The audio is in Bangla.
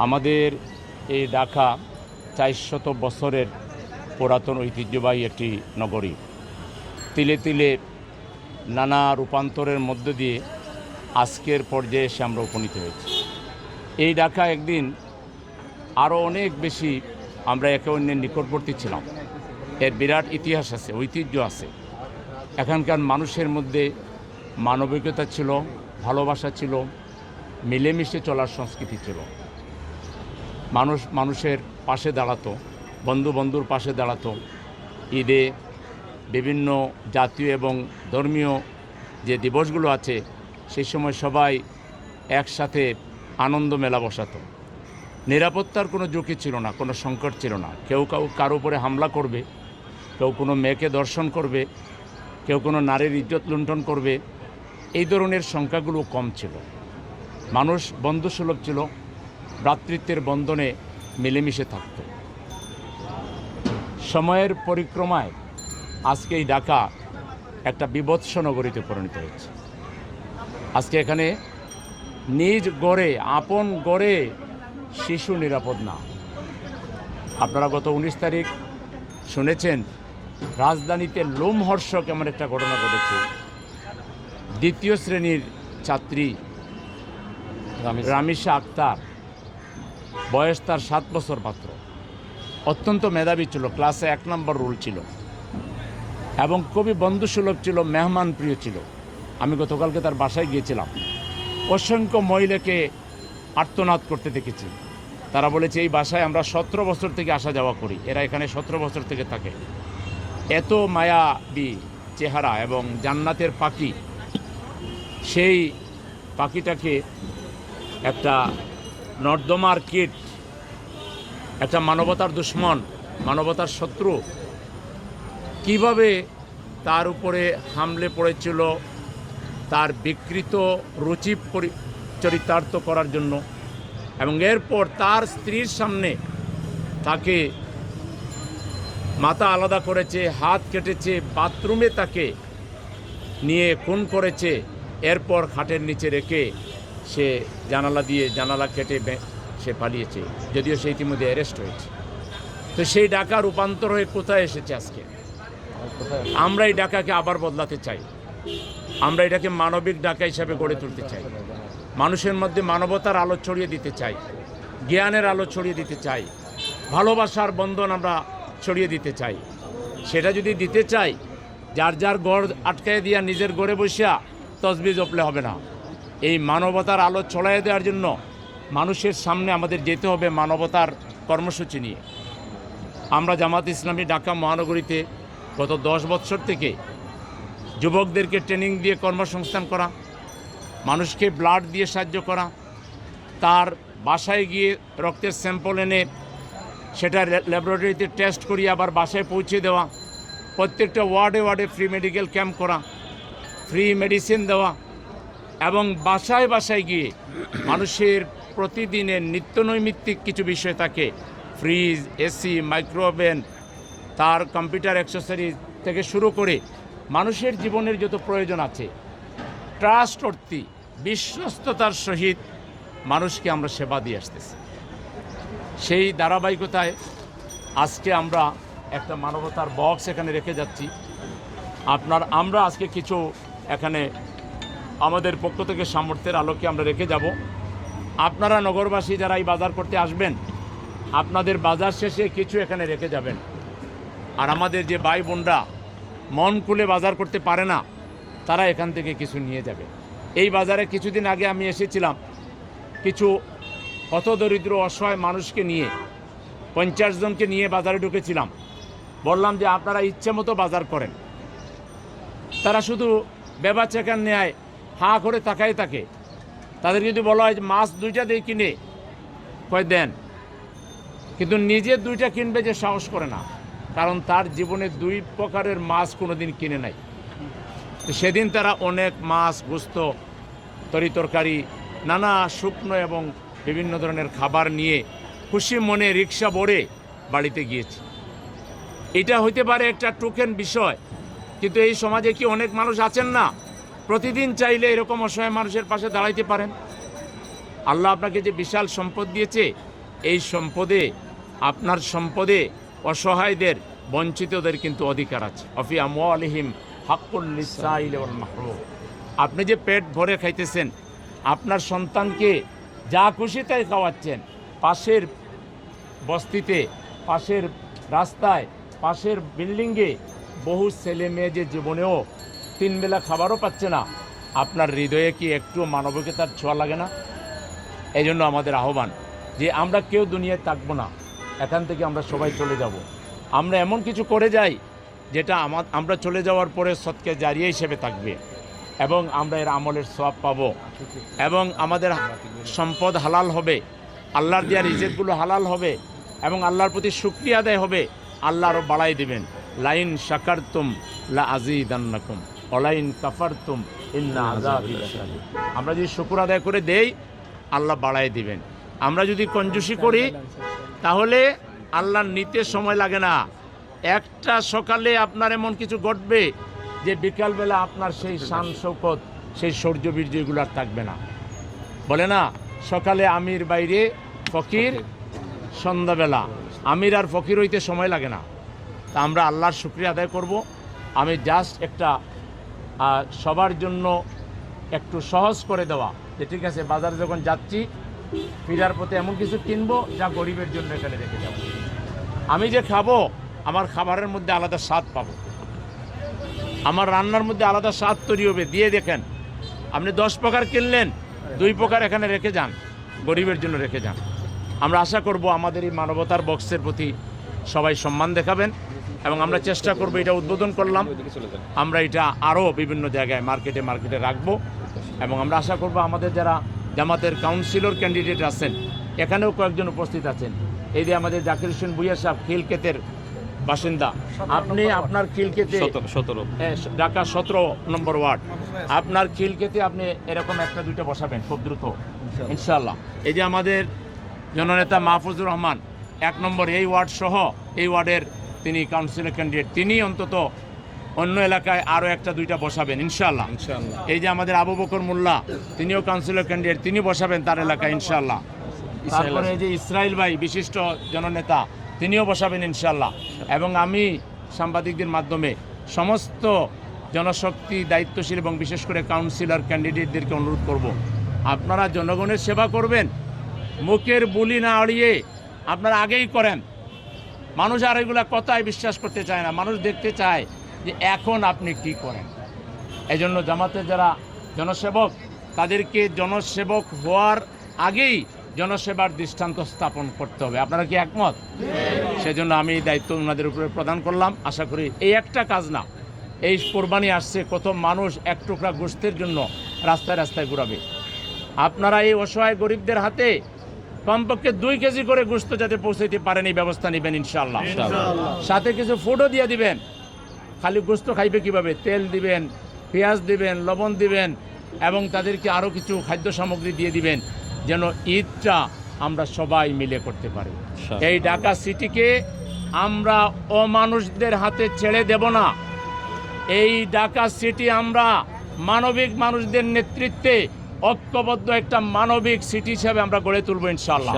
আমাদের এই ঢাকা 400 বছরের পুরাতন ঐতিহ্যবাহী একটি নগরী। তিলে তিলে নানা রূপান্তরের মধ্য দিয়ে আজকের পর্যায়ে এসে আমরা উপনীত হয়েছি। এই ঢাকা একদিন আরও অনেক বেশি আমরা একে অন্যের নিকটবর্তী ছিলাম। এর বিরাট ইতিহাস আছে, ঐতিহ্য আছে। এখানকার মানুষের মধ্যে মানবিকতা ছিল, ভালোবাসা ছিল, মিলেমিশে চলার সংস্কৃতি ছিল। মানুষ মানুষের পাশে দাঁড়াতো, বন্ধু বন্ধুর পাশে দাঁড়াতো। ঈদে বিভিন্ন জাতীয় এবং ধর্মীয় যে দিবসগুলো আছে সেই সময় সবাই একসাথে আনন্দ মেলা বসাতো। নিরাপত্তার কোনো ঝুঁকি ছিল না, কোনো সংকট ছিল না। কেউ কারো উপরে হামলা করবে, কেউ কোনো মেয়েকে দর্শন করবে, কেউ কোনো নারীর ইজ্জত লুণ্ঠন করবে, এই ধরনের সংখ্যাগুলো কম ছিল। মানুষ বন্ধুসুলভ ছিল, ভ্রাতৃত্বের বন্ধনে মিলেমিশে থাকত। সময়ের পরিক্রমায় আজকে এই ঢাকা একটা বিভৎস নগরীতে পরিণত হয়েছে। আজকে এখানে নিজ গড়ে, আপন গড়ে শিশু নিরাপদ না। আপনারা গত 19 তারিখ শুনেছেন রাজধানীতে লোমহর্ষক এমন একটা ঘটনা ঘটেছে। দ্বিতীয় শ্রেণীর ছাত্রী রামিশা আক্তার, বয়স তার 7 বছর মাত্র, অত্যন্ত মেধাবী ছিল, ক্লাসে 1 নম্বর রোল ছিল এবং খুবই বন্ধুসুলভ ছিল, মেহমান প্রিয় ছিল। আমি গতকালকে তার বাসায় গিয়েছিলাম। অসংখ্য মহিলাকে আর্তনাদ করতে দেখেছি। তারা বলেছে এই বাসায় আমরা 17 বছর থেকে আসা যাওয়া করি, এরা এখানে 17 বছর থেকে থাকে। এত মায়াবী চেহারা এবং জান্নাতের পাখি, সেই পাখিটাকে একটা নর্দমার কীট, একটা মানবতার দুশ্মন, মানবতার শত্রু কিভাবে তার উপরে হামলে পড়েছিল তার বিকৃত রুচি চরিতার্থ করার জন্য, এবং এরপর তার স্ত্রীর সামনে তাকে মাথা আলাদা করেছে, হাত কেটেছে, বাথরুমে তাকে নিয়ে খুন করেছে। এরপর খাটের নিচে রেখে সে জানালা কেটে সে পালিয়েছে, যদিও সে ইতিমধ্যে অ্যারেস্ট হয়েছে। তো সেই ঢাকা রূপান্তর হয়ে কোথায় এসেছে আজকে? আমরা এই ঢাকাকে আবার বদলাতে চাই। আমরা এটাকে মানবিক ঢাকা হিসাবে গড়ে তুলতে চাই। মানুষের মধ্যে মানবতার আলো ছড়িয়ে দিতে চাই, জ্ঞানের আলো ছড়িয়ে দিতে চাই, ভালোবাসার বন্ধন আমরা ছড়িয়ে দিতে চাই। সেটা যদি দিতে চাই, যার যার গড় আটকায় দিয়া নিজের গড়ে বসিয়া তসবিহ জপলে হবে না। এই মানবতার আলো ছড়াইয়ে দেওয়ার জন্য মানুষের সামনে আমাদের যেতে হবে মানবতার কর্মসূচি নিয়ে। আমরা জামাত ইসলামী ঢাকা মহানগরীতে গত 10 বছর থেকে যুবকদেরকে ট্রেনিং দিয়ে কর্মসংস্থান করা, মানুষকে ব্লাড দিয়ে সাহায্য করা, তার বাসায় গিয়ে রক্তের স্যাম্পল এনে সেটা ল্যাবরেটরিতে টেস্ট করিয়ে আবার বাসায় পৌঁছে দেওয়া, প্রত্যেকটা ওয়ার্ডে ওয়ার্ডে ফ্রি মেডিকেল ক্যাম্প করা, ফ্রি মেডিসিন দেওয়া, এবং বাসায় বাসায় গিয়ে মানুষের প্রতিদিনের নিত্যনৈমিত্তিক কিছু বিষয় থাকে, ফ্রিজ, এসি, মাইক্রোওভেন, তার কম্পিউটার অ্যাক্সেসরিজ থেকে শুরু করে মানুষের জীবনের যত প্রয়োজন আছে, ট্রাস্ট অর্থে বিশ্বস্ততার সহিত মানুষকে আমরা সেবা দিয়ে আসতেছি। সেই ধারাবাহিকতায় আজকে আমরা একটা মানবতার বক্স এখানে রেখে যাচ্ছি। আমরা আজকে কিছু এখানে আমাদের পক্ষ থেকে সামর্থ্যের আলোকে আমরা রেখে যাব। আপনারা নগরবাসী যারা এই বাজার করতে আসবেন, আপনাদের বাজার শেষে কিছু এখানে রেখে যাবেন। আর আমাদের যে ভাই বোনরা মন খুলে বাজার করতে পারে না, তারা এখান থেকে কিছু নিয়ে যাবে। এই বাজারে কিছুদিন আগে আমি এসেছিলাম, কিছু হতদরিদ্র অসহায় মানুষকে নিয়ে, 50 জনকে নিয়ে বাজারে ঢুকেছিলাম। বললাম যে আপনারা ইচ্ছে মতো বাজার করেন। তারা শুধু বেবাচেকার নেয় হাঁ করে তাকায় থাকে। তাদের যদি বলা হয় যে মাছ 2টা দিয়ে কিনে, কয় দেন, কিন্তু নিজে 2টা কিনবে যে সাহস করে না, কারণ তার জীবনে 2 প্রকারের মাছ কোনোদিন কিনে নাই। তো সেদিন তারা অনেক মাছ, গোস্ত, তরিতরকারি, নানা শুকনো এবং বিভিন্ন ধরনের খাবার নিয়ে খুশি মনে রিক্সা ভরে বাড়িতে গিয়েছে। এটা হইতে পারে একটা টোকেন বিষয়, কিন্তু এই সমাজে কি অনেক মানুষ আছেন না প্রতিদিন চাইলে এরকম অসহায় মানুষের পাশে দাঁড়াইতে পারেন? আল্লাহ আপনাকে যে বিশাল সম্পদ দিয়েছে, এই সম্পদে, আপনার সম্পদে অসহায়দের, বঞ্চিতদের কিন্তু অধিকার আছে। অফি আমওয়ালিহিম হাক্কুল লিসাইল ওয়াল মাহরুম। আপনি যে পেট ভরে খাইতেছেন, আপনার সন্তানকে যা খুশি তাই খাওয়াচ্ছেন, পাশের বস্তিতে, পাশের রাস্তায়, পাশের বিল্ডিংয়ে বহু ছেলে মেয়ে যে জীবনেও 3 বেলা খাবারও পাচ্ছে না, আপনার হৃদয়ে কি একটু মানবিকতার ছোঁয়া লাগে না? এই জন্য আমাদের আহ্বান যে আমরা কেউ দুনিয়ায় থাকবো না, এখান থেকে আমরা সবাই চলে যাব। আমরা এমন কিছু করে যাই যেটা আমরা চলে যাওয়ার পরে সৎকে জারিয়া হিসেবে থাকবে, এবং আমরা এর আমলের সওয়াব পাবো, এবং আমাদের সম্পদ হালাল হবে, আল্লাহর দেওয়া রিজিকগুলো হালাল হবে, এবং আল্লাহর প্রতি শুকরিয়া আদায় হবে। আল্লাহ আরও বাড়াই দিবেন। লাইন শাকারতুম লা আযীদান্নাকুম ওয়ালাইন কাফারতুম ইন্না আযাবি লাশাদীদ। আমরা যদি শুকর আদায় করে দেই, আল্লাহ বাড়াই দিবেন। আমরা যদি কঞ্জুসি করি, তাহলে আল্লাহর নিতে সময় লাগে না। একটা সকালে আপনার এমন কিছু ঘটবে যে বিকালবেলা আপনার সেই শান শৌকত, সেই শৌর্য বীর্য এগুলো আর থাকবে না। বলে না, সকালে আমির বাইরে ফকির, সন্ধ্যাবেলা আমির আর ফকির হইতে সময় লাগে না। তা আমরা আল্লাহর শুকরিয়া আদায় করব। আমি জাস্ট একটা সবার জন্য একটু সহজ করে দেওয়া, যে ঠিক আছে বাজারে যখন যাচ্ছি, ফিরার পথে এমন কিছু কিনবো যা গরিবের জন্য এখানে রেখে যাব। আমি যে খাবো, আমার খাবারের মধ্যে আলাদা স্বাদ পাবো, আমার রান্নার মধ্যে আলাদা স্বাদ তৈরি হবে। দিয়ে দেখেন, আপনি 10 প্রকার কিনলেন, 2 প্রকার এখানে রেখে যান, গরিবের জন্য রেখে যান। আমরা আশা করব আমাদের এই মানবতার বক্সের প্রতি সবাই সম্মান দেখাবেন, এবং আমরা চেষ্টা করব, এটা উদ্বোধন করলাম, আমরা এটা আরও বিভিন্ন জায়গায় মার্কেটে রাখবো। এবং আমরা আশা করব আমাদের যারা জামাতের কাউন্সিলর ক্যান্ডিডেট আছেন, এখানেও কয়েকজন উপস্থিত আছেন। এই যে আমাদের জাকির হোসেন ভুইয়া সাহেব, খিলক্ষেতের বাসিন্দা, আপনি আপনার খিলক্ষেতে 17 ঢাকা 17 নম্বর ওয়ার্ড, আপনার খিলক্ষেতে আপনি এরকম 1-2টা বসাবেন খুব দ্রুত ইনশাআল্লাহ। এই যে আমাদের জননেতা মাহফুজুর রহমান 1 নম্বর এই ওয়ার্ড সহ এই ওয়ার্ডের তিনি কাউন্সিলর ক্যান্ডিডেট, তিনি অন্তত অন্য এলাকায় আরও 1-2টা বসাবেন ইনশাআল্লাহ। এই যে আমাদের আবু বকর মোল্লা, তিনিও কাউন্সিলর ক্যান্ডিডেট, তিনি বসাবেন তার এলাকায় ইনশাআল্লাহ। তারপরে এই যে ইসরাইল ভাই, বিশিষ্ট জননেতা, তিনিও বসাবেন ইনশাআল্লাহ। এবং আমি সাংবাদিকদের মাধ্যমে সমস্ত জনশক্তি দায়িত্বশীল এবং বিশেষ করে কাউন্সিলর ক্যান্ডিডেটদেরকে অনুরোধ করব, আপনারা জনগণের সেবা করবেন, মুখের বুলি না আড়িয়ে আপনারা আগেই করেন। মানুষ আর এগুলা কথায় বিশ্বাস করতে চায় না, মানুষ দেখতে চায় যে এখন আপনি কি করেন। এই জন্য জামাতের যারা জনসেবক, তাদেরকে জনসেবক হওয়ার আগেই জনসেবার দৃষ্টান্ত স্থাপন করতে হবে। আপনারা কি একমত? সেজন্য আমি এই দায়িত্ব ওনাদের উপরে প্রদান করলাম। আশা করি এই একটা কাজ না, এই কোরবানি আসছে, কত মানুষ 1 টুকরা গোশতের জন্য রাস্তায় রাস্তায় ঘুরাবে। আপনারা এই অসহায় গরিবদের হাতে কমপক্ষে 2 কেজি করে গোশত যাতে পৌঁছাইতে পারেন, এই ব্যবস্থা নেবেন ইনশাআল্লাহ। সাথে কিছু ফুডও দিয়ে দিবেন। খালি গোশত খাইবে কিভাবে? তেল দিবেন, পেঁয়াজ দিবেন, লবণ দিবেন, এবং তাদেরকে আরও কিছু খাদ্য সামগ্রী দিয়ে দিবেন, যেন ঈদটা আমরা সবাই মিলে করতে পারি। এই ঢাকা সিটিকে আমরা অমানুষদের হাতে ছেড়ে দেব না। এই ঢাকা সিটি আমরা মানবিক মানুষদের নেতৃত্বে ঐক্যবদ্ধ একটা মানবিক সিটি হিসাবে আমরা গড়ে তুলব ইনশাআল্লাহ।